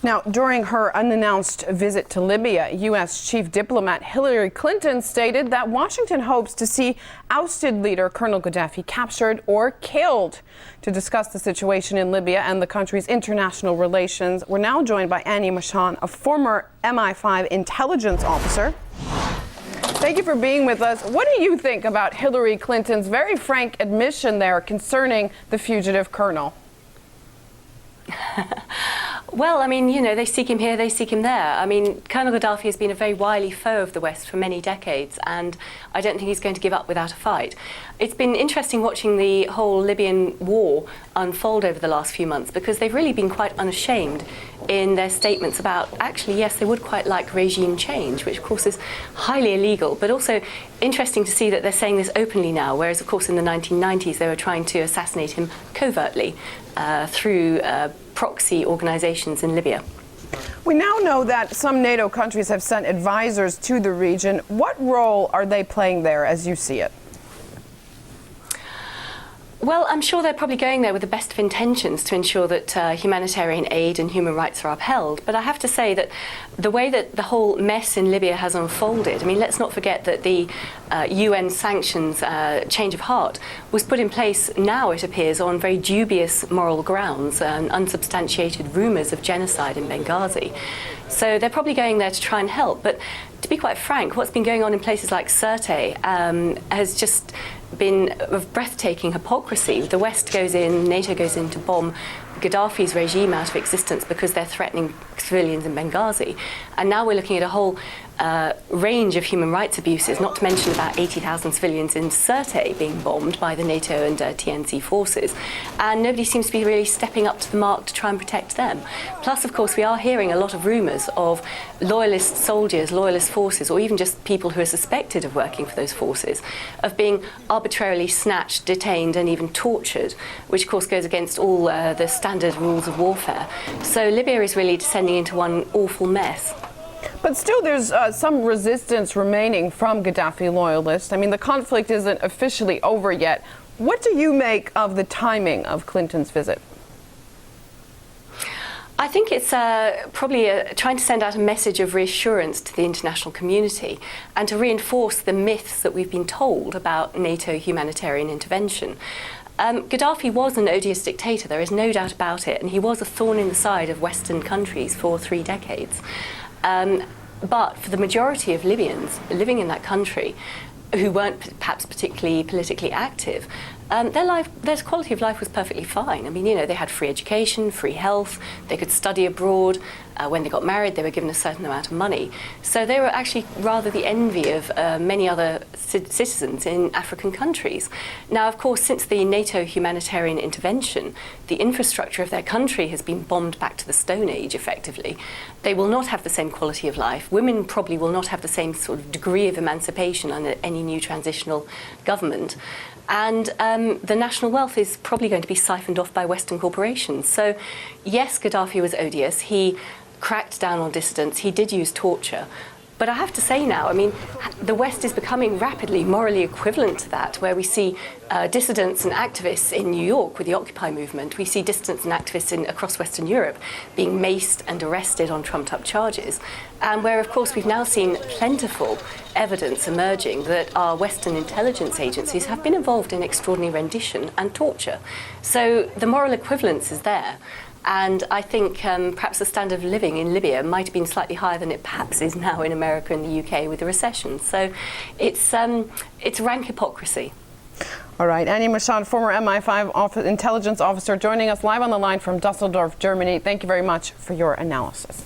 Now, during her unannounced visit to Libya, U.S. Chief Diplomat Hillary Clinton stated that Washington hopes to see ousted leader Colonel Gaddafi captured or killed. To discuss the situation in Libya and the country's international relations, we're now joined by Annie Machon, a former MI5 intelligence officer. Thank you for being with us. What do you think about Hillary Clinton's very frank admission there concerning the fugitive colonel? Well, I mean, you know, they seek him here, they seek him there. I mean, Colonel Gaddafi has been a very wily foe of the West for many decades, and I don't think he's going to give up without a fight. It's been interesting watching the whole Libyan war unfold over the last few months, because they've really been quite unashamed in their statements about, actually, yes, they would quite like regime change, which of course is highly illegal, but also interesting to see that they're saying this openly now, whereas of course in the 1990s they were trying to assassinate him covertly through proxy organizations in Libya. We now know that some NATO countries have sent advisors to the region. What role are they playing there as you see it? Well, I'm sure they're probably going there with the best of intentions to ensure that humanitarian aid and human rights are upheld. But I have to say that the way that the whole mess in Libya has unfolded, I mean, let's not forget that the UN sanctions change of heart was put in place now, it appears, on very dubious moral grounds and unsubstantiated rumours of genocide in Benghazi. So they're probably going there to try and help. But to be quite frank, what's been going on in places like Sirte has just been of breathtaking hypocrisy. The West goes in, NATO goes in to bomb Gaddafi's regime out of existence because they're threatening civilians in Benghazi. And now we're looking at a whole range of human rights abuses, not to mention about 80,000 civilians in Sirte being bombed by the NATO and TNC forces. And nobody seems to be really stepping up to the mark to try and protect them. Plus, of course, we are hearing a lot of rumours of loyalist soldiers, loyalist forces, or even just people who are suspected of working for those forces, of being arbitrarily snatched, detained, and even tortured, which of course goes against all the standard rules of warfare. So Libya is really descending into one awful mess. But still, there's some resistance remaining from Gaddafi loyalists. I mean, the conflict isn't officially over yet. What do you make of the timing of Clinton's visit? I think it's probably trying to send out a message of reassurance to the international community and to reinforce the myths that we've been told about NATO humanitarian intervention. Gaddafi was an odious dictator, there is no doubt about it, and he was a thorn in the side of Western countries for 3 decades. But for the majority of Libyans living in that country who weren't perhaps particularly politically active, their quality of life was perfectly fine. I mean, you know, they had free education, free health, they could study abroad. When they got married, they were given a certain amount of money. So they were actually rather the envy of many other citizens in African countries. Now, of course, since the NATO humanitarian intervention, the infrastructure of their country has been bombed back to the Stone Age, effectively. They will not have the same quality of life. Women probably will not have the same sort of degree of emancipation under any new transitional government. And the national wealth is probably going to be siphoned off by Western corporations. So, yes, Gaddafi was odious. He cracked down on dissidents. He did use torture. But I have to say now, I mean, the West is becoming rapidly morally equivalent to that, where we see dissidents and activists in New York with the Occupy movement. We see dissidents and activists across Western Europe being maced and arrested on trumped-up charges. And where, of course, we've now seen plentiful evidence emerging that our Western intelligence agencies have been involved in extraordinary rendition and torture. So the moral equivalence is there. And I think perhaps the standard of living in Libya might have been slightly higher than it perhaps is now in America and the UK with the recession. So it's rank hypocrisy. All right, Annie Machon, former MI5 intelligence officer, joining us live on the line from Dusseldorf, Germany. Thank you very much for your analysis.